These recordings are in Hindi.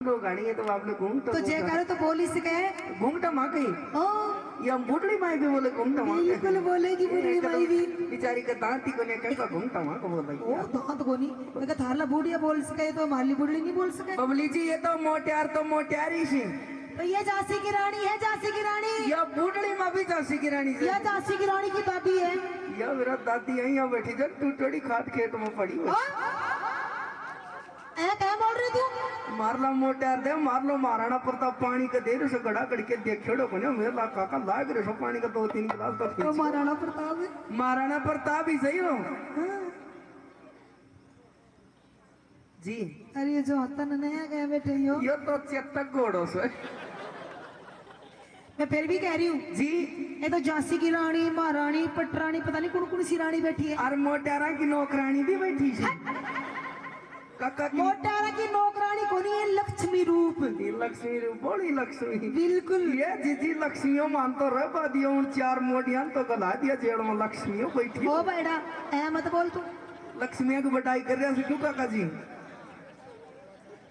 गाड़ी है तो आपने घूमता तो जय करो तो बोली से कहे घूमता माँ कही ओ ये हम बुढ़ड़ी माई भी बोले घूमता माँ बिल्कुल बोलेगी बुढ़ी माई भी बेचारी का दांत ही को नहीं कैसा घूमता माँ को बोल रही ओ दांत को नहीं मैं थारला बुढ़िया बोल सके तो माली बुढ़ड़ी नहीं बोल सके बबली जी ये तो मोटियारी सी तो ये झांसी की रानी है, झांसी की रानी या बुढ़ड़ी माँ भी झांसी की रानी ये झांसी की रानी की भाभी है। या मेरा दादी यहीं यहाँ बैठी जब टूटड़ी खाद खेत में पड़ी क्या बोल रही तू? मारला मोटियार दे मार लो महाराणा प्रताप पानी का देर से गड़ा करके देखो को मेरा काका लाग रहे पानी का 2-3 गिलास तो महाराणा प्रताप है, महाराणा प्रताप ही सही हो जी। अरे ये जो हतन नया गया बेटे ये तो चेतक घोड़ो से मैं फिर भी कह रही हूँ जी। ये तो झांसी की रानी, महारानी, पटरानी, पता नहीं कौन सी रानी बैठी है। और मोटारा की नौकरानी भी बैठी है। काका की मोटारा की नौकरानी को नहीं है, लक्ष्मी रूप। लक्ष्मी रूप बड़ी लक्ष्मी बिल्कुल ये जीजी लक्ष्मियों मान तो रह दिया उन 4 मोटियां तो गला दिया जेड़ में लक्ष्मियों बैठी ओ बेटा ऐ मत बोल तू, लक्ष्मियों की बटाई कर रहे क्यों काका जी?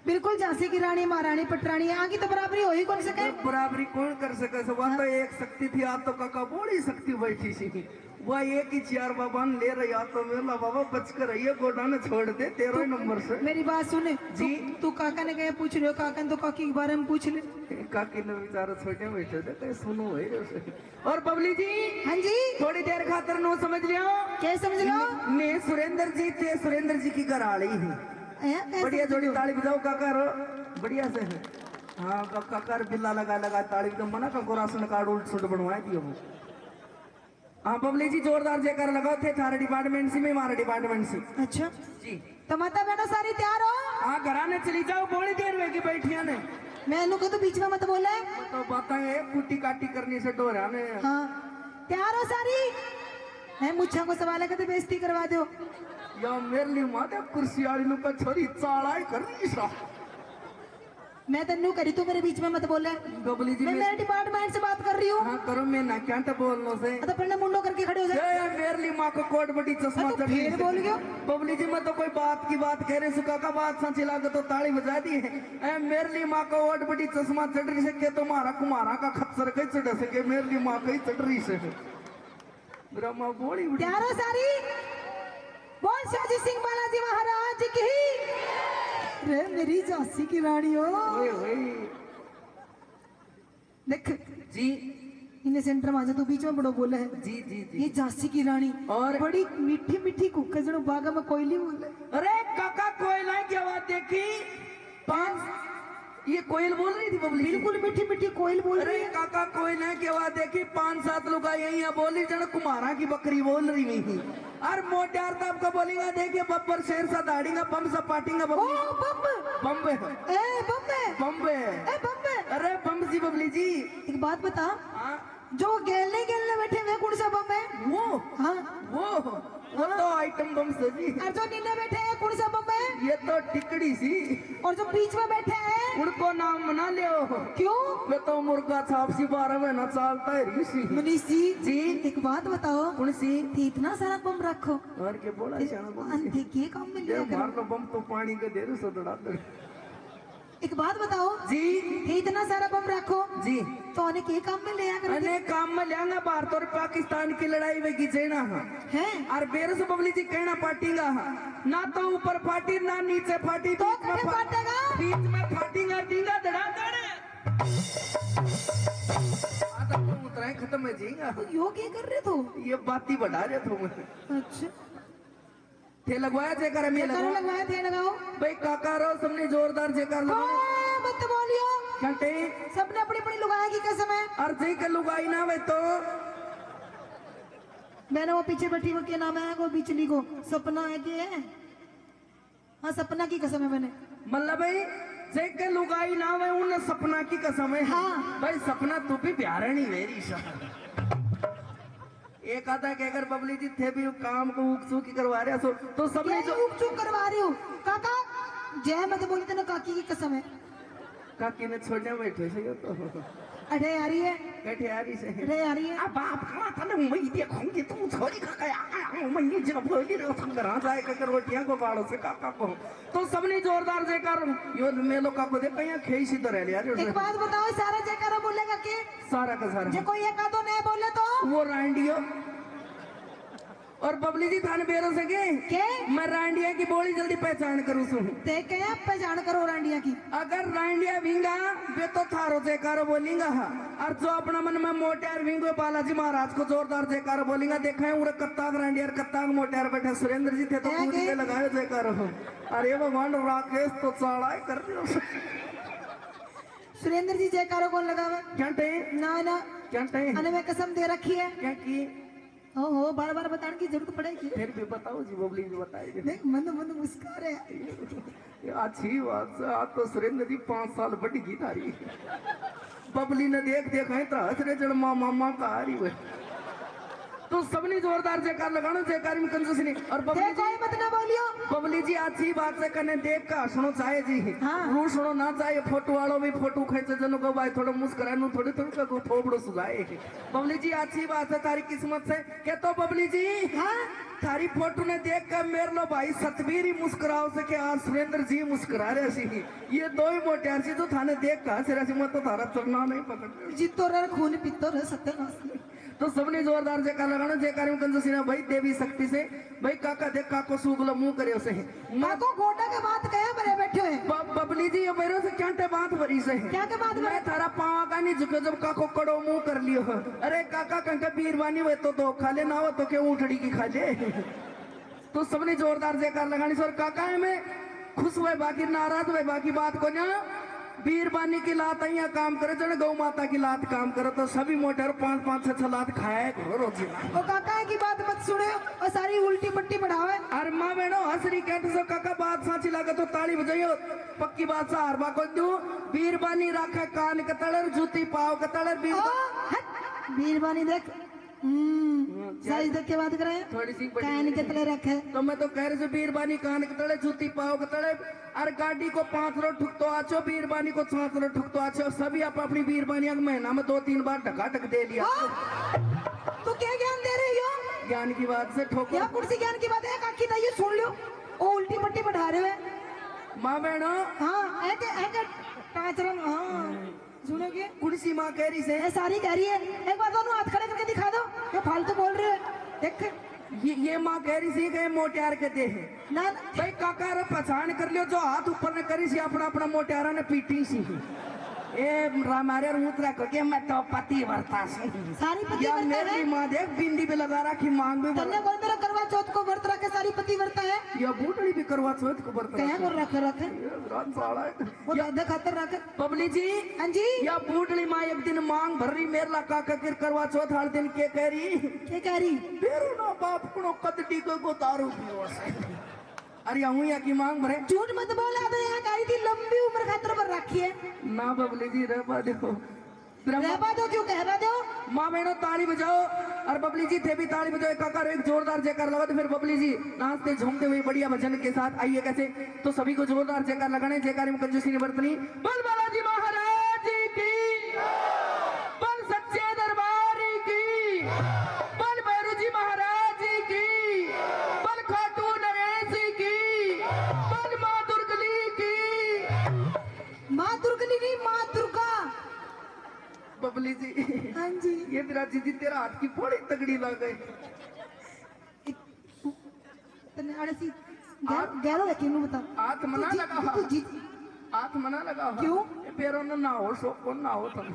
बिल्कुल झांसी की रानी, महारानी, पटरानी आगे तो बराबरी हो ही कौन सके। बराबरी कौन कर सके? वह तो एक शक्ति थी, आज तो काका बड़ी शक्ति बैठी सी वह एक ही 4 बाबा ले रही आ तो मेरा बाबा बच कर रही है गोडा ने छोड़ दे 13 नंबर से। मेरी बात सुने जी। तू काका ने कहे पूछ रहे हो, काका ने तो काकी के बारे में पूछ ले। काकी ने बेचारा छोटे बैठे थे कहीं सुनो है। और बबली जी हाँ जी थोड़ी देर खातर नो समझ लिया क्या समझ लो? मैं सुरेंद्र जी थे, सुरेंद्र जी की घर आ रही है। बढ़िया जोड़ी ताली बजाओ काका रो बढ़िया से है। हाँ काका बिल्ला लगा ताली तो मना का राशन कार्ड उल्ट सुल्ट बनवाए दिए वो। हाँ बबली जी जोरदार जयकार लगाओ थे थारे डिपार्टमेंट से में हमारे डिपार्टमेंट से। अच्छा जी तो माता बहनों सारी तैयार हो? हाँ घराने चली जाओ बड़ी देर में की बैठिया ने मैं नु तो बीच में मत बोले तो बताए कुटी काटी करने से डोरा ने। हाँ तैयार हो सारी? मैं मुच्छा को सवाल है तो बेइज्जती करवा दो या मेरे लिए माता कुर्सी वाली नु का छोरी चालाई कर रही सा। मैं तन्नू करी तू मेरे बीच में मत बोले। बबली जी मैं मेरे डिपार्टमेंट से बात कर रही हूँ। हाँ करो मैं ना क्या तो बोलनो से तो पहले मुंडो करके खड़े हो जाए। मेरे लिए माँ को कोट बटी चश्मा तो फिर बोल गयो बबली जी मैं तो कोई बात की बात कह रहे सुखा का बात सांची लागे तो ताली बजा दी है। मेरे लिए माँ को ओट बटी चश्मा चढ़ रही सके तो मारा कुमारा का खच्चर कहीं चढ़ सके मेरे लिए माँ कहीं चढ़ रही से मेरा माँ बोली प्यारो सारी बोल शाजी सिंह बालाजी महाराज की रे मेरी झांसी की रानी हो। देख जी इन्हें सेंटर में तू बीच में बड़ो बोला है। जी जी जी ये झांसी की रानी और बड़ी मीठी मीठी कुकर जनो बागा में कोयली बोले। अरे काका कोयला की आवाज देखी 5 ये कोयल बोल रही थी बबली बिल्कुल मीठी मीठी कोयल बोल रही अरे है। काका कोयला की आवाज देखी 5-7 लोग यही बोली जन कुमारा की बकरी बोल रही थी। और मोटार तो आपका बोलेगा देखिए बब्बर शेर सा दाढ़ीगा बम सा पाटिंगा बम्बे बम्बे अरे बम जी बबली जी एक बात बता जो गेलने बैठे हुए कौन सा बम है? वो हाँ वो तो आइटम बम से जी। और जो नीचे बैठे हैं कौन सा बम है? ये तो टिकड़ी सी। और जो बीच में बैठे हैं उनको नाम बना लियो। क्यों? मैं तो मुर्गा छाप सी 12 महीना चलता है ऋषि मनीष जी जी एक बात बताओ कौन सी इतना सारा बम रखो और के बोला अंधे के काम में लिया मार लो बम तो पानी के देर से दड़ा दे। एक बात बताओ जी इतना सारा बम रखो जी तो अने के काम में लिया कर अने काम में लियांगा भारत और पाकिस्तान की लड़ाई में गिजेना है और बेर से बबली जी कहना पाटीगा ना तो ऊपर फाटी ना नीचे फाटी तो फाटेगा बीच में फाटीगा डींगा धड़ा उतराए खत्म है जीगा। यो क्या कर रहे थे? ये बाती बढ़ा रहे थे। अच्छा थे लगवाया जेकर में लगवाया थे लगाओ भाई काका रो सबने जोरदार जेकर लगाओ मत बोलियो घंटे सबने अपनी अपनी लुगाई की कसम है। और जे के लुगाई ना वे तो मैंने वो पीछे बैठी वो क्या नाम है वो बिचली को सपना है कि है? हाँ सपना की कसम है मैंने मतलब भाई जे के लुगाई ना वे उन सपना की कसम है। हाँ भाई सपना तू भी प्यारा नहीं मेरी एक आधा के अगर बबली जी थे भी काम को उकसू की करवा रहे सो तो सबने जो उकसू करवा रही हूँ काका जय मत बोली तो ना काकी की कसम है। काकी ने छोड़ने बैठे से तो अरे आ रही है, बैठे आ रही से अरे आ रही है। अब बाप कहाँ था ना मैं देखूंगी तू छोरी का गया मैं ये जब बोली रे तुम घर जाए कर रोटियां को बाड़ो से काका को तो सबने जोरदार जयकार यो मेलो का को देखा यहाँ खेई सी तो रह लिया एक बात बताओ, सारा जयकारा बोलेगा के? सारा का सारा जो कोई एक आधो नहीं बोले तो वो रांडियो और बबली जी थाने बेरो सके के मैं रांडिया की बोली जल्दी पहचान करूँ सुन ते के पहचान करो रांडिया की। अगर रांडिया विंगा वे तो थारो जयकारो बोलेंगा और जो अपना मन में मोटियार विंगो बालाजी महाराज को जोरदार जयकारो बोलेंगा। देखा है उरे कत्ताग रांडियार कत्ताग मोटियार बैठे सुरेंद्र जी थे तो पूरी पे लगाए जयकारो। अरे भगवान राकेश तो चढ़ाई कर दियो सुरेंद्र जी जयकारो कौन लगावे? क्या टे ना ना क्या टे अने में कसम दे रखी है क्या की हो बार बार बताने की जरूरत पड़ेगी। फिर भी बताओ जी बबली जी बताएगी देख मन मन मुस्कुरा रहे हैं। अच्छी बात से आज तो सुरेंद्र जी 5 साल बढ़ गई तारी बबली ने देख है तो हसरे जड़ मामा का आ रही है तो सबने जोरदार जयकार लगाना जयकार में कंजूस नहीं। और बबली कोई मत ना बोलियो। बबली जी अच्छी बात से कने देख का सुनो चाहे जी हाँ। रू सुनो ना चाहे फोटो वालों भी फोटो खेचे जनो को भाई थोड़ा मुस्कुरा नु थोड़ी थोड़ी को थोबड़ो सुझाए। बबली जी अच्छी बात है तारी किस्मत से क्या तो बबली जी हाँ थारी फोटो ने देख कर मेरे लो भाई सतबीर ही मुस्कुराओ से कि आज सुरेंद्र जी मुस्कुरा रहे सी ये दो ही मोटियार सी तो थाने देख का सिरा सी मत तो थारा चलना नहीं पकड़ जितो रे खून पितो रे सत्यानाश। तो सबने जोरदार जयकार लगाना जयकार में कंजूसी ना भाई देवी शक्ति से भाई काका देख काको सूगलो मुंह करे उसे मां को गोटा के बात कया बरे बैठे हैं बबली जी ये मेरे से क्या बात भरी से क्या के बात मैं थारा पावा का नहीं झुके जब काको कड़ो मुंह कर लियो अरे काका कंका बीरवानी हुए तो खा ले ना हो तो क्या ऊँटड़ी की खा ले तो सबने जोरदार जयकार लगानी सर काका है मैं खुश हुए बाकी नाराज हुए बाकी बात को ना बीरबानी की लात यहाँ काम करे जो गौ माता की लात काम करे तो सभी मोटर 5-5 6 लात खाया करो रोजी ओ काका की बात मत सुने और सारी उल्टी पट्टी बढ़ावे। अरे माँ बहनों हसरी कहते सो काका बात साची लगे तो ताली बजाइयो पक्की बात सा हरबा को दू बीरबानी राखे कान कतड़र जूती पाव कतड़र बीरबानी देख साइज देख के बात करे थोड़ी सी कान के तले रखे तो मैं तो कह रही बीरबानी कान के तले जूती पाव के तले अरे गाड़ी को 5 रोड ठुकतो आचो बीरबानी को 7 रोड ठुकतो आचो सभी आप अपनी बीरबानी महीना में 2-3 बार ढका दे लिया। तू क्या ज्ञान दे रही हो? ज्ञान की बात से ठोको क्या कुर्सी ज्ञान की बात है काकी ताई सुन लो ओ उल्टी पट्टी बढ़ा रहे हो माँ बहनों। हाँ ऐके टाचरन हाँ सुनोगे कुर्सी माँ कह रही से सारी कह रही है एक बार दोनों हाथ खड़े करके दिखा दो ये फालतू बोल रहे हो देख ये माँ कह रही सी मोटियार कहते हैं ना भाई काका रे पहचान कर लियो जो हाथ ऊपर ने करी सी अपना अपना मोटियारा ने पीटी सी ए हमारे उतरा करके मैं तो पति वर्ता सी सारी पति या वर्ता मेरी है माँ देख बिंदी पे लगा रखी मांग भी तन्ने कोई मेरा करवा चौथ को व्रत रखे सारी पति वर्ता है या बूढ़ी भी करवा चौथ को व्रत क्या कर रखे रखे रात साला वो दादा खातर रखे बबली जी हाँ जी या बूढ़ी माँ एक दिन मांग भर रही मेरा काका किर करवा चौथ हर दिन के कह रही क्या कह रही बेरू ना बाप को कदडी को दारू पियो अरे यहाँ की मांग भरे झूठ मत बोला तो यहाँ कही थी लंबी उम्र खातर पर रखी है ना बबली जी रहबा दो रहबा दो क्यों कहबा दो माँ बहनों ताली बजाओ और बबली जी थे भी ताली बजाओ काका एक जोरदार जयकार लगा तो फिर बबली जी नाचते झूमते हुए बढ़िया भजन के साथ आइए कैसे तो सभी को जोरदार जयकार लगाने जयकार में कंजूसी नहीं बरतनी बल बालाजी महाराज की बल सच्चे दरबार की बल भैरू जी महाराज की बल खाटू नरेश की बल माँ दुर्गली की माँ दुर्गली नहीं माँ दुर्गा बबली जी हाँ जी ये मेरा जीजी तेरा हाथ की बड़ी तगड़ी लग गई तने अड़सी गैरो है क्यों बता हाथ मना लगा तू जी हाथ मना लगा क्यों पैरों में ना हो सो कौन ना हो तुम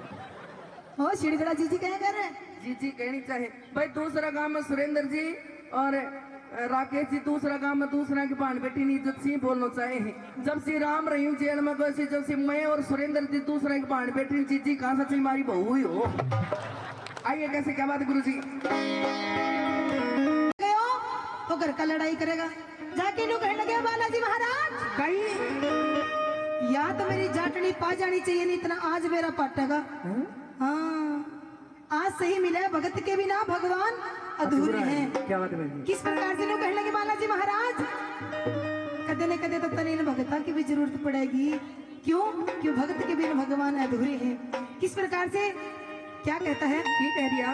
हो शिड़गड़ा जीजी कहे कर रहे जीजी कहनी चाहे भाई दूसरा गांव में सुरेंद्र जी और राकेश जी दूसरा गांव में दूसरा की पान बेटी नहीं इज्जत सिंह बोलना चाहे जब श्री राम रही हूँ जेल में गए जब से मैं और सुरेंद्र जी दूसरा की पान बेटी जीजी कहाँ सच्ची मारी बहू हुई हो आइए कैसे क्या बात गुरु जी तो घर का लड़ाई करेगा जाके लोग कहने लगे बालाजी महाराज कहीं या तो मेरी जाटनी पा जानी चाहिए नहीं इतना आज मेरा पाटेगा हाँ आज सही मिला भगत के बिना भगवान अधूरे हैं क्या बात है किस प्रकार से लोग कहने लगे बालाजी महाराज कदे न कदे तो तने भगता की भी जरूरत पड़ेगी क्यों? क्यों भक्त के बिन भगवान अधूरे हैं। किस प्रकार से, क्या कहता है? की कह दिया?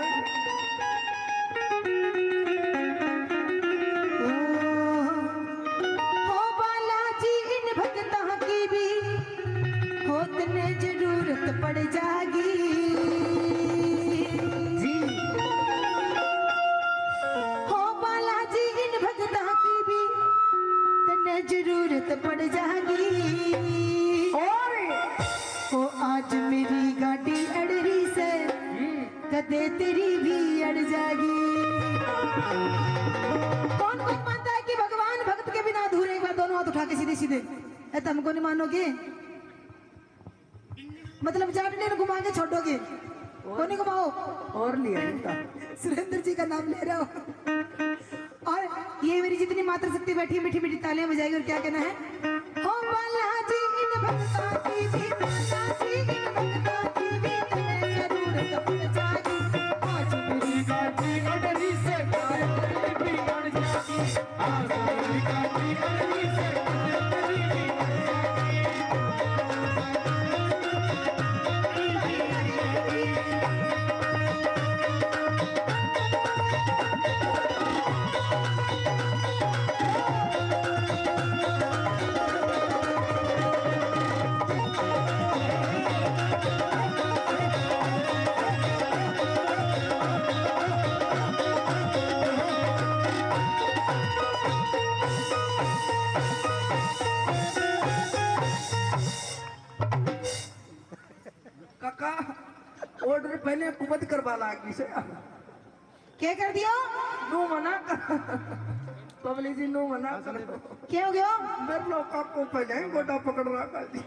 हो बालाजी इन भक्ता की भी होत ने जरूरत पड़ जागी जी। हो बालाजी इन भक्ता की भी तने जरूरत पड़ जागी और हो आज मेरी गाड़ी अड़ रही से कदे तेरी भी अड़ जागी। कौन कौन मानता है कि भगवान भक्त के बिना अधूरे? एक बार दोनों हाथ उठा के सीधे सीधे, तुमको नहीं मानोगे? मतलब जाटने को घुमा के छोड़ोगे? को नहीं घुमाओ? और लिया इनका। सुरेंद्र जी का नाम ले रहा हो। और ये मेरी जितनी मात्र शक्ति बैठी है, मीठी मीठी तालियां बजाएगी। और क्या कहना है? हो बालाजी इन भक्ता की भी, बालाजी इन भक्ता की भी तने जरूरत पड़ जागी। आज मेरी गाड़ी अड़री से तेरी भी अड़ जागी। आज मेरी गाड़ी अड़री से तेरी भी अड़ जागी। काका ऑर्डर पहले कुबत करवा लागी से क्या कर दिया? नो मना कर पब्लिक जी, नो मना कर। क्या हो गया? मेरे लोग काको पहले ही गोटा पकड़ रहा कर दी।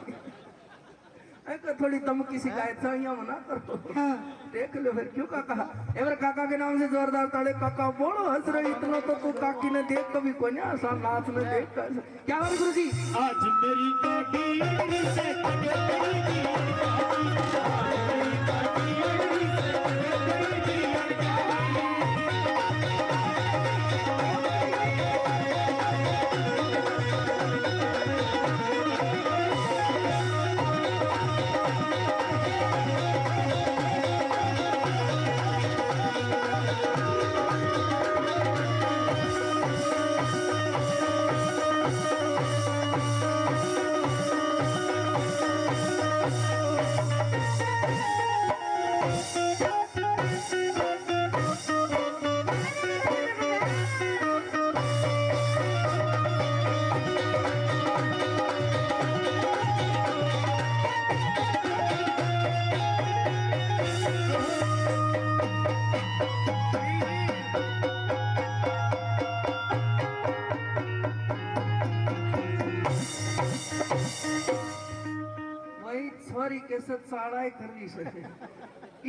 ऐसा थोड़ी दम की शिकायत था, यहाँ मना करो। हाँ। देख लो फिर क्यों काका? एवर काका के नाम से जोरदार ताड़े। काका बोलो हंस रहे इतना तो तू काकी ने देख कभी कोई ना आसान नाच में देख कर। क्या बात गुरु जी? आज मेरी गाड़ी अड़री से तेरी भी अड़ जागी। आज मेरी गाड़ी अड़री से तेरी भी अड़ जागी। वही छोरी के साथ साड़ा कर रही से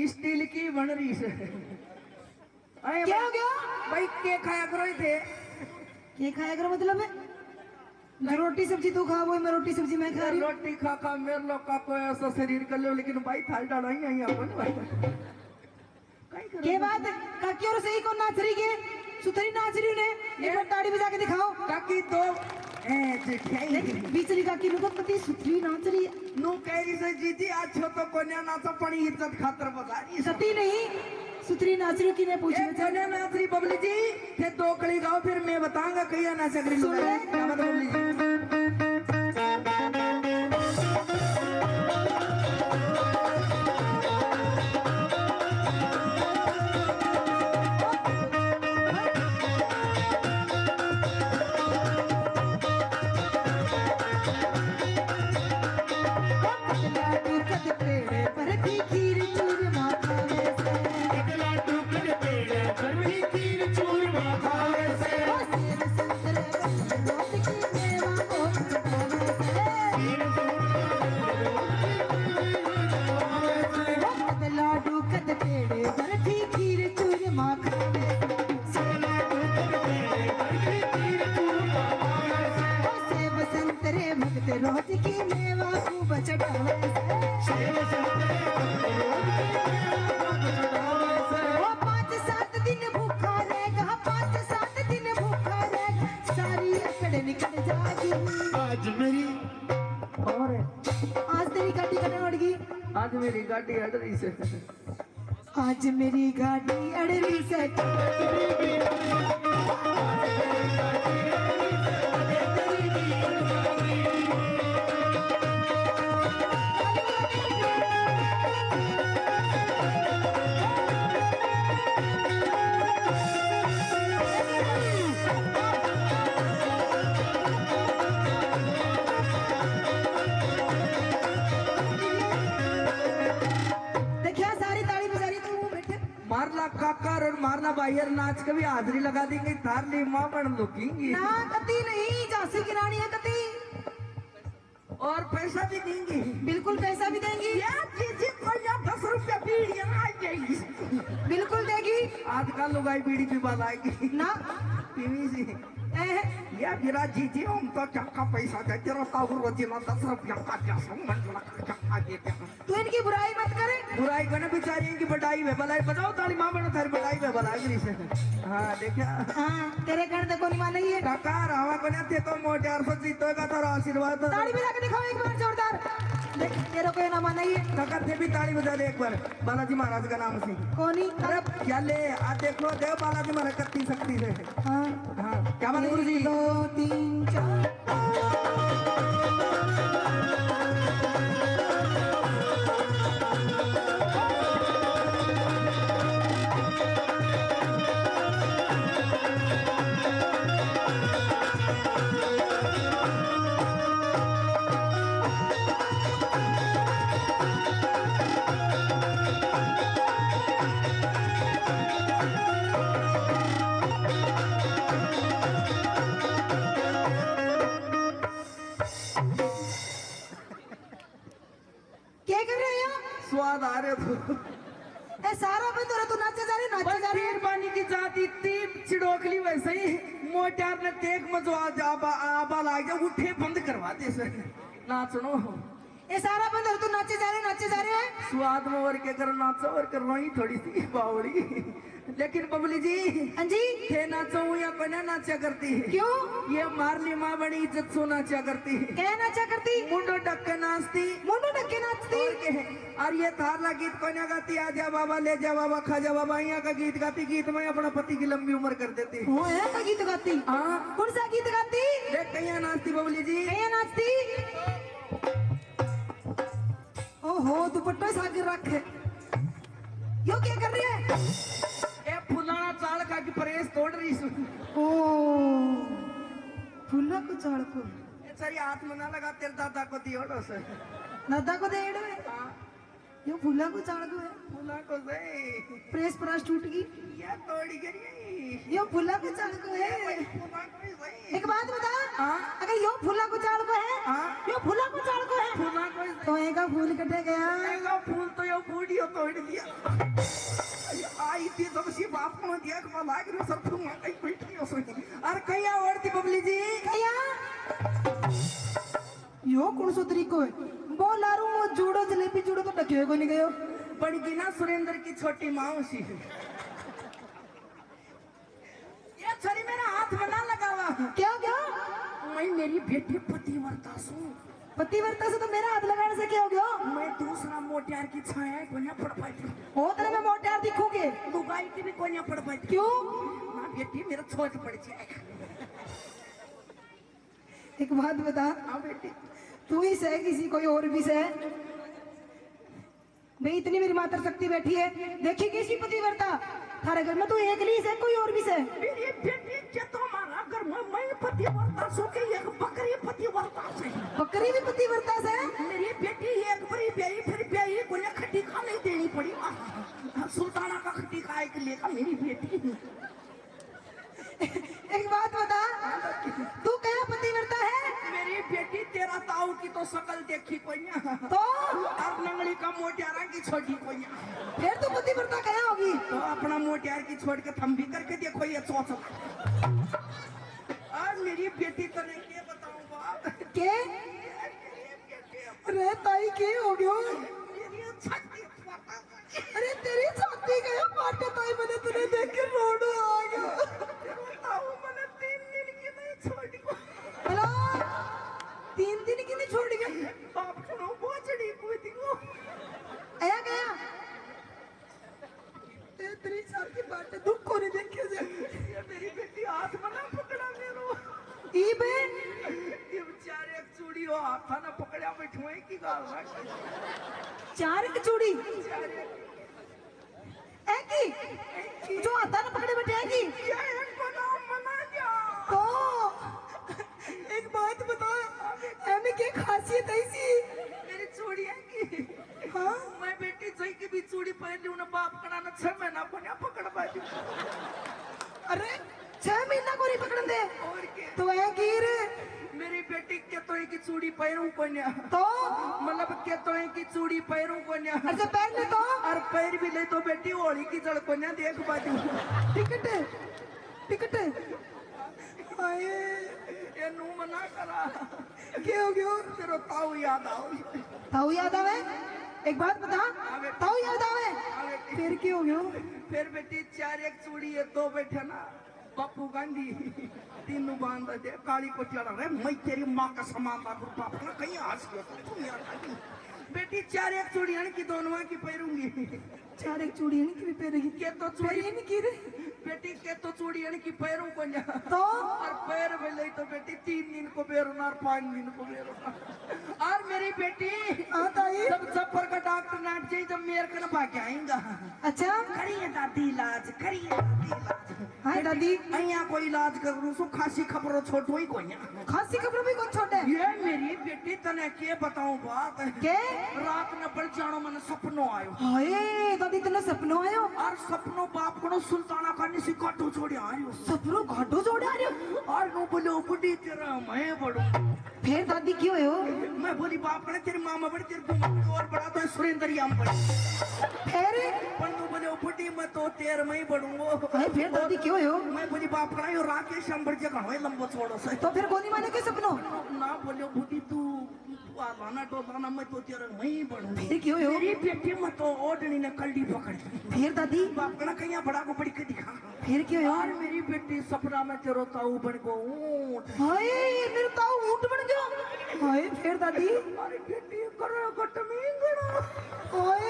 स्टील की बन रही से। अरे क्या हो गया? भाई के खाया करो थे? ये खाया करो मतलब है? जो रोटी सब्जी तू खा, वो मैं रोटी सब्जी मैं खा रही हूँ। रोटी खा खा मेरे लोग का कोई ऐसा शरीर कर लो, लेकिन भाई थाल डाला ही नहीं अपन भाई। कहीं करो। के बात काकी और सही को नाच रही के सुथरी नाच रही ने। एक बार ताड़ी बजा के दिखाओ। काकी तो बीच वाली काकी नु तो पति सुथरी नाच रही है। नु कह रही से जीजी आज छो तो कोन्या नाचो पड़ी इज्जत खातर बजा रही है। सती नहीं सुथरी नाच रही की ने पूछ ए कोन्या नाच रही बबली जी थे दो कड़ी गाओ फिर मैं बताऊंगा कहिया नाच रही। सुन ले। क्या बात बबली जी? रोज की मेवा खूब चढ़ावे वो 5-7 दिन भूखा रहेगा, 5-7 दिन भूखा रहेगा, सारी अकड़ निकल जाएगी। आज मेरी और पड़गी। आज मेरी गाड़ी अड़ रही से आज मेरी गाड़ी अड़ली से देखिए सारी ताली बजारी तो वो बैठे मारला काकर और मारला बाहर नाच के भी हाजरी लगा देंगे थार ली माँ बन लुकेंगी ना कती नहीं झांसी की रानी है कती और पैसा भी देंगी बिल्कुल पैसा भी देंगी यार जी कोई 10 रुपया बीड़ी आ जाएगी बिल्कुल देगी आजकल लुगाई बीड़ी भी बनाएगी ना पीवी सी एह, या मेरा जीजी हम तो चक्का पैसा देते रहता हूँ रोजी ना 10 रुपया का क्या समझ चक्का देते हैं तू इनकी बुराई मत करे बुराई करने बेचारी की बटाई में भलाई बजाओ ताली माँ बनो थारी बटाई में भलाई गिरी से हाँ देखा हाँ तेरे कहने तक कोई नहीं है काका रावा को थे तो मोटे और सच्ची तो का तारा आशीर्वाद ताली बजा के दिखाओ एक बार जोरदार देख तेरे को ये नाम नहीं है काका थे भी ताली बजा दे एक बार बालाजी महाराज का नाम से कौनी अरे क्या ले आ देखो देव बालाजी महाराज कत्ती शक्ति से हाँ हाँ क्या बात गुरु जी 1 2 3 4 क्या कर रहे हो स्वाद आ रहे तो ए सारा बंद हो रहा तू नाचे जा रही नाचे जा रही पीर बानी की जाती तीन चिड़ोकली वैसे ही मोटार ने तेग मजो आबा लाग जा उठे बंद करवा दे सर नाचनो ए सारा बंद हो तू नाचे जा रहे है स्वाद में और के कर नाचो और करना ही थोड़ी सी बावड़ी लेकिन बबली जी हाँ जी थे नाचो या कोना नाचा करती है क्यों ये मारली माँ बड़ी इज्जत सो नाचा करती है क्या नाचा करती मुंडो डक्के नाचती मुंडो ढक्के नाचती और के है और ये थारला गीत कोना गाती आजा बाबा ले जा बाबा खाजा बाबा यहाँ का गीत गाती गीत में अपना पति की लंबी उम्र कर देती वो है का गीत गाती हाँ कौन सा गीत गाती देख कहीं नाचती बबली जी क्या नाचती ओहो दुपट्टा सागर रख यो क्या कर रही है ए फुलाना चाल का की परेश तोड़ रही सु ओ फुल्ला को चाड़ को ए सारी हाथ में ना लगा तेरे दादा को दियो से दादा को दे है हाँ यो फुल्ला को चाड़ को है फुला को से प्रेस परास टूट गई ये तोड़ी गई यो फुल्ला को चाड़ को है फुला को ही सही एक बात बता हाँ अगर यो फुल्ला को चाड़ को है हाँ यो फुल्ला को चाड़ को है फुला को ही तो एक फूल कटे गया सही फूल तो यो बूढ़ियो तोड़ दिया आई थी तो सी बाप को दिया को लाग रे सब तुम कहीं बैठी हो सोई और कहीं औरती बबली जी कया यो कौन सो तरीको है बोलारू वो जूड़ो जलेबी जूड़ो तो ढके को नहीं गयो बड़ी गिना सुरेंद्र की छोटी मौसी ये छरी मेरा हाथ में ना लगावा क्या क्या मैं मेरी बेटी पतिव्रता सू पतिव्रता से तो मेरा हाथ लगाने से क्या हो गया मैं दूसरा मोटियार की छाया को ना पड़ पाई हो तेरे में मोटियार दिखोगे लुगाई की भी को ना पड़ पाई क्यों ना बेटी मेरा छोट पड़ जाए एक बात बता हाँ बेटी तू ही सह किसी कोई और भी सह भाई इतनी मेरी मात्र शक्ति बैठी है देखी किसी पतिव्रता थारे घर में तू एक ली से कोई और भी से मेरी बेटी के तो हमारा घर में मैं पतिव्रता सो के एक बकरी पतिव्रता से बकरी भी पतिव्रता से मेरी बेटी एक बड़ी ब्याही फिर ब्याही को ना खट्टी खा नहीं देनी पड़ी सुल्ताना का खट्टी खाए के लिए का मेरी बेटी एक बात बता तू क्या पतिव्रता है मेरी बेटी तेरा ताऊ की तो शकल देखी कोई ना तो अब नंगली का मोटियारा की छोटी कोई ना फिर तू पतिव्रता क्या होगी तो अपना मोटियार की छोड़ के थम भी करके देखो ये चौथ आज मेरी बेटी तो नहीं के बताऊं बाप के अरे ताई के हो गयो मेरी छाती अरे तेरी छाती गया पाटे ताई मैंने तुझे देख के रोना आ गया ताऊ मैंने 3 दिन की नहीं छोड़ी हेलो 3 दिन की नहीं छोड़ गई आप सुनो बोचड़ी कोई दिखो 4 की चूड़ी ऐकी जो आता ना पकड़े बैठे ऐकी तो एक बात बता एमे क्या खासियत ऐसी मेरी चूड़ी है कि हाँ मैं बेटी जोई की भी चूड़ी पहन ली उन्हें बाप कड़ा ना 6 महीना को नहीं पकड़ पाती अरे 6 महीना को नहीं पकड़न दे और क्या तो ऐकी रे मेरी बेटी के तो की चूड़ी पहनूं को नहीं तो मतलब के तो की चूड़ी पहनूं को नहीं अच्छा पहन ले तो और पैर भी ले तो बेटी होली की जड़ को नहीं देख पाती टिकट टिकट आए ये नू मना करा क्या हो गया तेरे ताऊ याद आओ ताऊ याद आवे एक बात बता ताऊ याद आवे फिर क्या हो गया फिर बेटी 4 एक चूड़ी है 2 बैठे ना बापू गांधी 3 बांध दे काली कोटियाला रे मैं तेरी माँ का समान बाबू बाप ना कहीं हंस गया तू मेरा गांधी बेटी 4 एक चूड़ी की दोनों की पहनूंगी 4 एक चूड़ी है की भी पहनेगी के तो चूड़ी नहीं की रे बेटी के तो चूड़ी की पैरों को ना तो और पैर में ले तो बेटी 3 दिन को बेरुना और 5 दिन को बेरुना और मेरी बेटी ताई जब जब्बर का डॉक्टर नाट जाए जब मेरे को ना भाग आएगा अच्छा करिए दादी इलाज करिए दादी इलाज हाय दादी અહીંયા કોઈ इलाज करूँ सो खासी खबरों छोटो ही कोई खांसी कपड़ों भी कौन छोटे ये मेरी बेटी तने के बताऊं बात के रात में बड़ जानो मन सपनों आयो हाय दादी तने सपनों आयो और सपनों बाप को सुल्ताना करने से काटो छोड़े आयो सपनों घाटो जोड़े आ रहे और नो बोलो बुढ़ी तेरा मैं बड़ू फिर दादी क्यों हो मैं बोली बाप ने तेरी मामा बड़ी तेरी बुआ और बड़ा तो सुरेंद्र याम बड़ी फिर पर नो बोले बुढ़ी मैं तो तेर मैं ही बढ़ूंगो हाय फिर दादी क्यों हो मैं बोली बाप करा यो राकेश अंबर जगह होए लंबो छोड़ो से तो फिर गोली माने के सपनों ना बोलो बुढ़ी तू आना टोलाना मैं तो तेरा मैं ही बढ़ूं फिर क्यों हो मेरी बेटी में तो ओढ़नी ने कल्डी पकड़ ली फिर दादी बाप कना कहीं बड़ा को बड़ी के दिखा फिर क्यों हो यार मेरी बेटी सपना में तेरो ताऊ बन को ऊंट हाय मेरे ताऊ ऊंट बन गया हाय फिर दादी अरे बेटी करो गट में हाय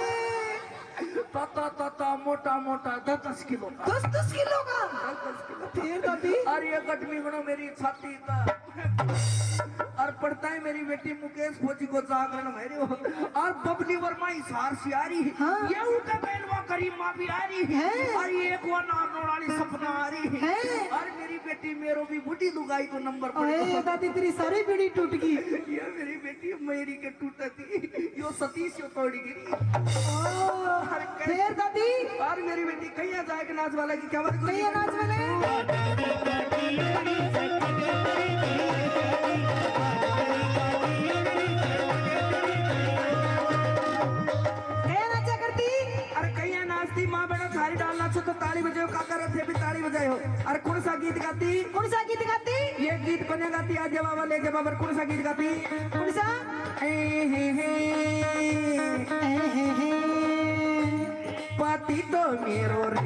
ताता ताता मोटा मोटा 10 किलो का 10 किलो का 10 किलो फिर दादी और ये गट में गणो मेरी छाती का और पढ़ता है मेरी बेटी मुकेश फौजी को जागरण मेरी और बबली वर्मा हिसार से आ रही हाँ। ये उनका बहनवा करीम माँ भी आ रही है और ये एक वो नाम वाली सपना आ रही है और मेरी बेटी मेरो भी बुढ़ी लुगाई को नंबर अरे पड़े दादी तेरी सारी बीड़ी टूट गई ये मेरी बेटी मेरी के टूटती यो सतीश यो तोड़ी गिरी फिर दादी और मेरी बेटी कहीं जाएगा नाच वाला की क्या बात कहीं नाच वाले कहीं नाचा करती अरे कहीं नाचती माँ बेटा थाली डालना छो तो ताली बजाओ काका रथे भी ताली बजाए हो अरे कौन सा गीत गाती कौन सा गीत गाती ये गीत कोने गाती आज जवाब ले जवाब कौन सा गीत गाती कौन सा पति तो मेरो रे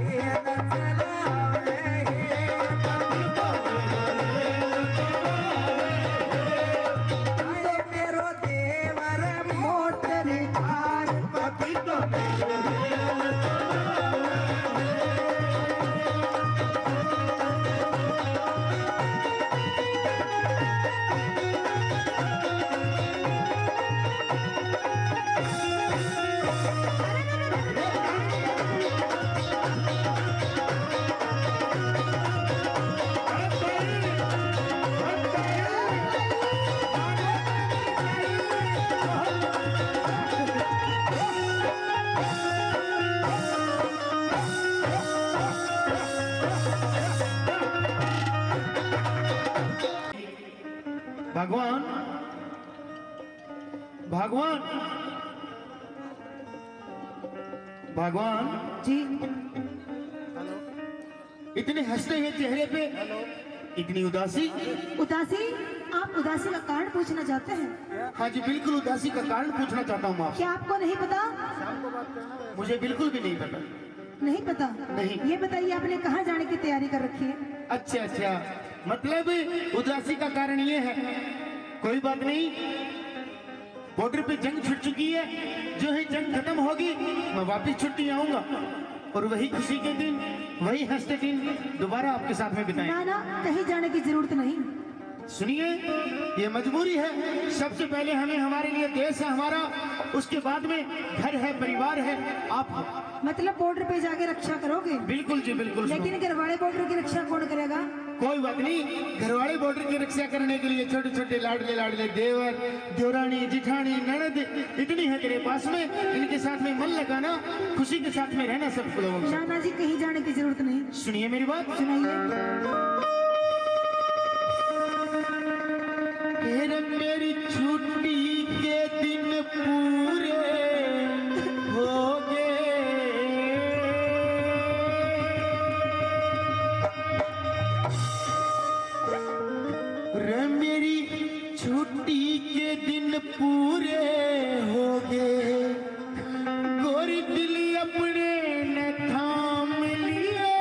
मेरो देवर मोटर कार पति तो भगवान भगवान भगवान जी इतने हंसते हुए चेहरे पे इतनी उदासी उदासी आप उदासी का कारण पूछना चाहते हैं हाँ जी बिल्कुल उदासी का कारण पूछना चाहता हूँ आपसे क्या आपको नहीं पता मुझे बिल्कुल भी नहीं पता नहीं पता नहीं। ये बताइए आपने कहाँ जाने की तैयारी कर रखी है अच्छा अच्छा मतलब उदासी का कारण ये है कोई बात नहीं बॉर्डर पे जंग छिड़ चुकी है जो है जंग खत्म होगी मैं वापस छुट्टी आऊंगा और वही खुशी के दिन वही हंसते दिन दोबारा आपके साथ में बिताएं ना ना कहीं जाने की जरूरत नहीं सुनिए, ये मजबूरी है। सबसे पहले हमें, हमारे लिए देश है हमारा, उसके बाद में घर है, परिवार है। आप मतलब बॉर्डर पे जाके रक्षा करोगे? बिल्कुल जी बिल्कुल। लेकिन घरवाले बॉर्डर की रक्षा कौन करेगा? कोई बात नहीं, घरवाले बॉर्डर की रक्षा करने के लिए छोटे छोटे लाडले लाडले देवर, देवरानी, जिठानी, ननद इतनी है तेरे पास में, इनके साथ में मन लगाना, खुशी के साथ में रहना सब लोगों को। नाना जी कहीं जाने की जरूरत नहीं। सुनिए मेरी बात, सुनाइए। मेरी छुट्टी के दिन पूरे हो गए, रे मेरी छुट्टी के दिन पूरे हो गए, गोरी दिल अपने न थाम लिए।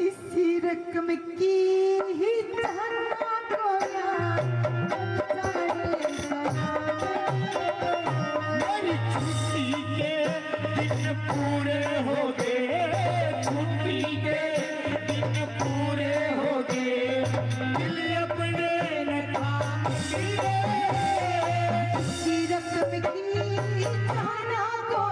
इसी रकम की ही तहन्ना को मेरी छुट्टी के दिन पूरे हो गए, छुट्टी के दिन पूरे हो गए, दिल अपने न थाम लिए। इसी रकम की ही तहन्ना को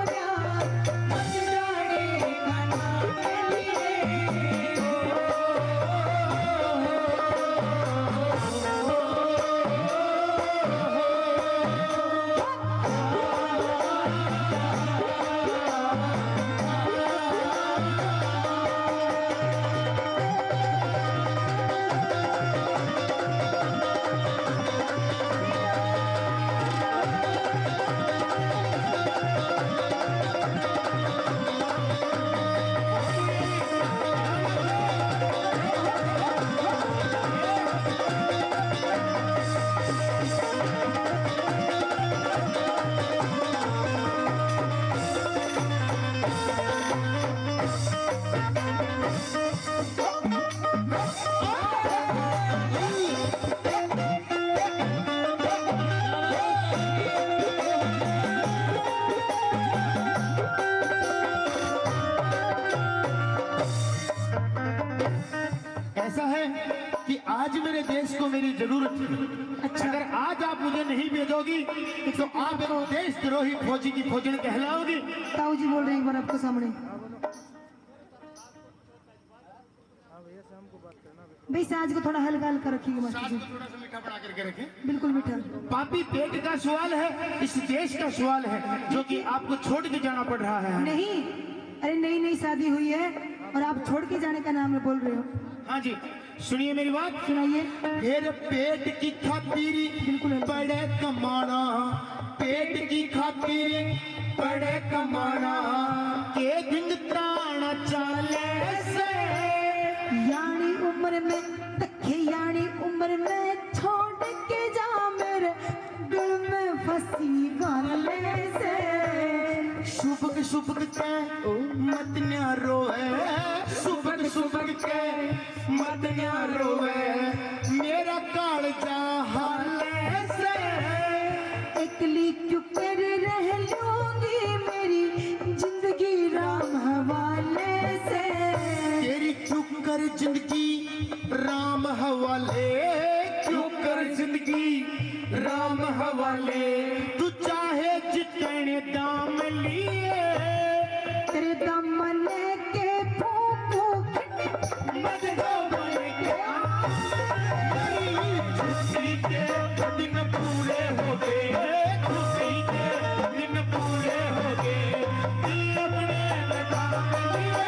ऐसा है कि आज मेरे देश को मेरी जरूरत है। अगर आज आप मुझे नहीं भेजोगी तो आप एक देशद्रोही फौजी की फौजन कहलाओगी। ताऊ जी बोल रहे हैं एक बार आपको सामने। भाई साज को थोड़ा हल्का हल्का रखिएगा मास्टर जी। थोड़ा सा मीठा बना करके रखें। बिल्कुल मीठा। पापी पेट का सवाल है, इस देश का सवाल है जो कि आपको छोड़ के जाना पड़ रहा है। नहीं, अरे नई नई शादी हुई है और आप छोड़ के जाने का नाम बोल रहे हो। हाँ जी, सुनिए मेरी बात। सुनाइए। फिर पेट की खातिरी बिल्कुल बड़े कमाना, पेट की खातिरी बड़े कमाना, के दिन ताना चाले से। यानी उम्र में तखे, यानी उम्र में छोड़ के जा मेरे दिल में फंसी गाने से। सुबह सुबह के मत न रोए, सुबह सुबह के मत न रोए, मेरा कालजा हाले से। एकली क्यों कर रह लूंगी मेरी जिंदगी राम हवाले से। तेरी क्यों कर जिंदगी राम हवाले, क्यों कर जिंदगी राम हवाले, तू चाहे जितने दाम लिए, तेरे दम लेके फूकू मत दो बने के। खुशी के दिन पूरे हो गए, खुशी के दिन पूरे हो गए, दिल अपने में काम लिए,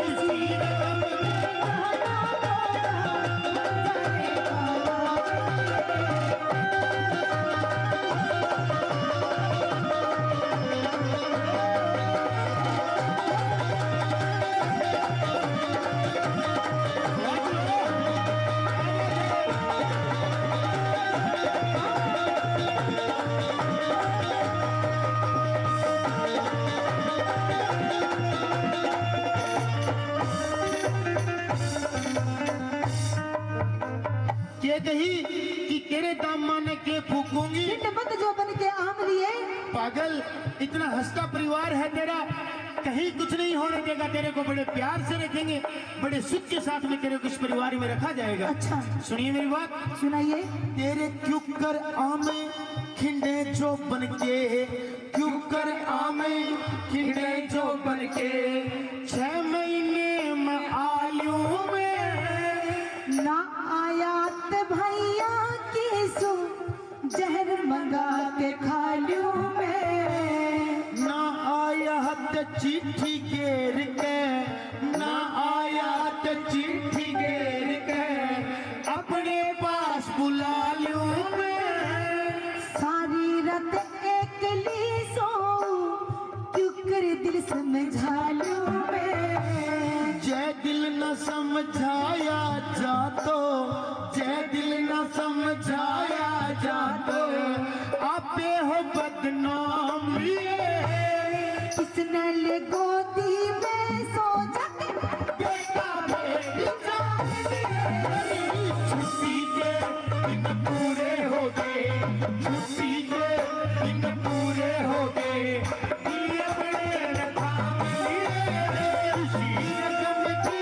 इसी रकम ये कही कि तेरे दामन के फूकूंगी। मत जो बन के आम लिए। पागल, इतना हंसता परिवार है तेरा, कहीं कुछ नहीं होने देगा, तेरे को बड़े प्यार से रखेंगे, बड़े सुख के साथ में तेरे को इस परिवार में रखा जाएगा। अच्छा सुनिए मेरी बात, सुनाइए। तेरे क्यों कर आमे खिंडे जो बनके, क्यों कर आमे खिंडे जो बनके, 6 महीने में आलू में ना आयात भैया की सो जहर मंगा के खा लूं मैं, ना आयात चिट्ठी घेर के, ना आयात चिट्ठी घेर के, अपने पास बुला लूं मैं, सारी रात एकली सो क्यों कर दिल समझा लूं मैं, जय दिल न समझाया जा तो, जय दिल न समझाया जा तो, आपे हो बदनाम लिए, किसने ले गोदी में सो जाके बेटा बेटी छुट्टी के दिन पूरे हो गए, छुट्टी के दिन पूरे हो गए, दिए बड़े रखाम लिए, खुशी रकम की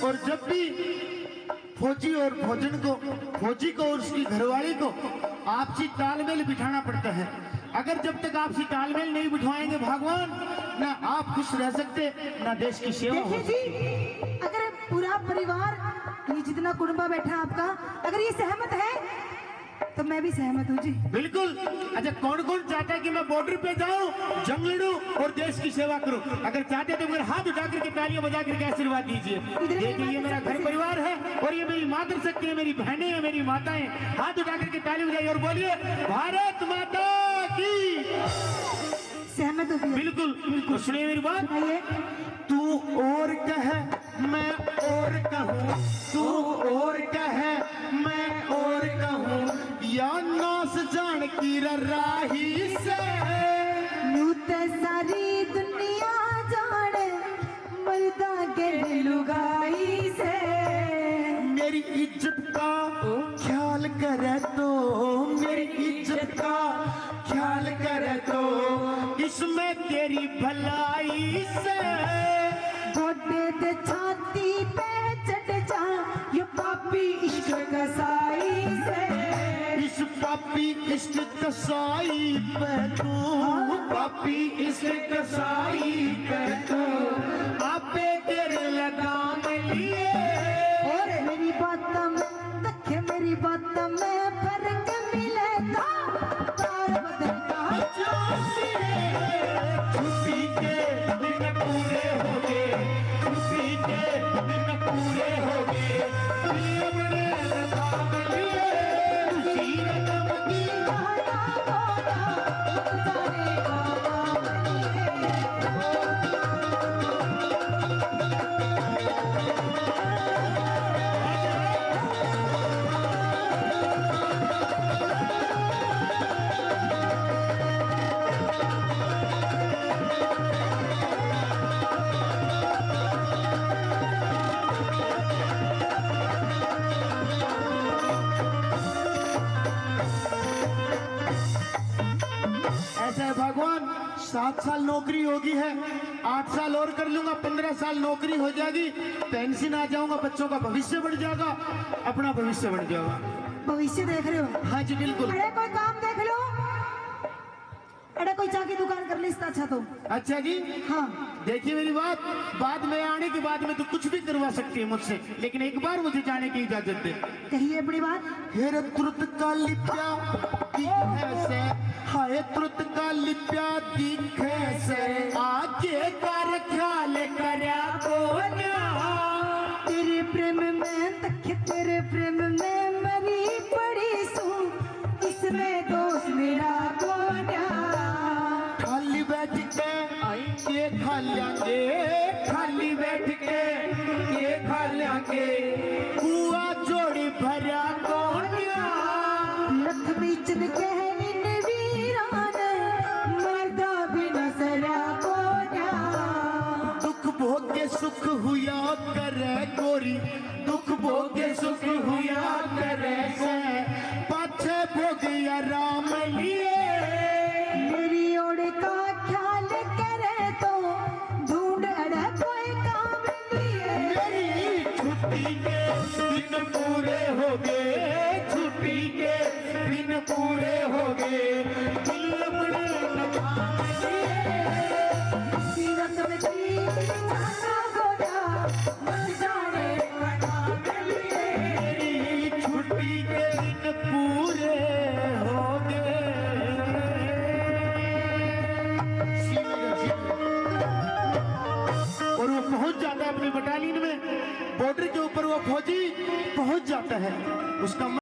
और जब भी फौजी और फौजी को और उसकी घरवाली को आपसी तालमेल बिठाना पड़ता है। अगर जब तक आपसी तालमेल नहीं बिठवाएंगे भगवान, ना आप खुश रह सकते, ना देश की सेवा हो देखिए जी, अगर पूरा परिवार ये जितना कुटुंबा बैठा है आपका, अगर ये सहमत है तो मैं भी सहमत हूँ जी। बिल्कुल। अच्छा, कौन कौन चाहता है कि मैं बॉर्डर पे जाऊं, जंग लड़ूं और देश की सेवा करूं? अगर चाहते हैं तो मेरे हाथ उठा करके तालियां बजा करके आशीर्वाद दीजिए। देखिए, ये मेरा घर परिवार है और ये मेरी मातृशक्ति है, मेरी बहनें हैं, मेरी माताएं। हाथ उठा करके ताली बजाइए और बोलिए भारत माता की। सहमत हूँ भैया। बिल्कुल बिल्कुल। सुनिए मेरी बात, सुनाइए। तू और कह मैं और कहूँ, तू और कह मैं और कहूँ, या नास जान की राही से, यूं ते सारी दुनिया जाने मर्दा के लुगाई से, मेरी इज्जत का ख्याल करे तो, मेरी इज्जत का ख्याल करे तो, इसमें तेरी भलाई से, गोडे दे छाती पे चढ़ जा ये पापी इश्क कसाई से, इस पापी इश्क कसाई पे तू, पापी इश्क कसाई पे तू, आपे तेरे लगाम लिए। और मेरी बात में देखे, मेरी बात में फर्क मिलेगा, तार बदल का छुट्टी के दिन पूरे हो गए, छुट्टी के दिन पूरे हो गए, दिए बड़े रकाम लिए, खुशी रकम की गाना गाना जाने ऐसा है भगवान, 7 साल नौकरी होगी है, 8 साल और कर लूंगा, 15 साल नौकरी हो जाएगी, पेंशन आ जाऊंगा, बच्चों का भविष्य बढ़ जाएगा, अपना भविष्य बढ़ जाएगा। भविष्य देख रहे हो? हाँ जी बिल्कुल। अरे कोई काम देख लो, अरे कोई चाय की दुकान कर ले इससे अच्छा तो। अच्छा जी, हाँ देखिए मेरी बात, बाद में आने के बाद में तो कुछ भी करवा सकती है मुझसे, लेकिन एक बार मुझे जाने की इजाजत दे। कहिए अपनी बात। हेरे तुरत का लिप्या की है से, हाय तुरत का लिप्या दिखे से आके कर ख्याल करया कोन्या तेरे प्रेम में तक तेरे प्रेम में मरी पड़ी सू इसमें दोस्त मेरा कोन्या खाली बैठ के ये खा लेंगे खाली बैठ के ये खा लेंगे कुआ जोड़ी भरा कोन्या लख बीच के इन वीरान मरदा भी नजरा कोन्या दुख भोगे सुख हुआ करे गोरी दुख भोगे सुख हुआ करे से पाछे भोगिया राम लिए मेरी ओर का ख्याल करे तो ढूंढ अड़ा कोई काम लिए मेरी छुट्टी के दिन पूरे हो गए छुट्टी के दिन पूरे हो गए दिल बड़े नकाम लिए सीरत में जी जाना गोया मत जाने कनाम लिए मेरी छुट्टी के दिन पूरे हो गए और वो पहुंच जाता है अपनी बटालियन में बॉर्डर के ऊपर वो फौजी पहुंच जाता है उसका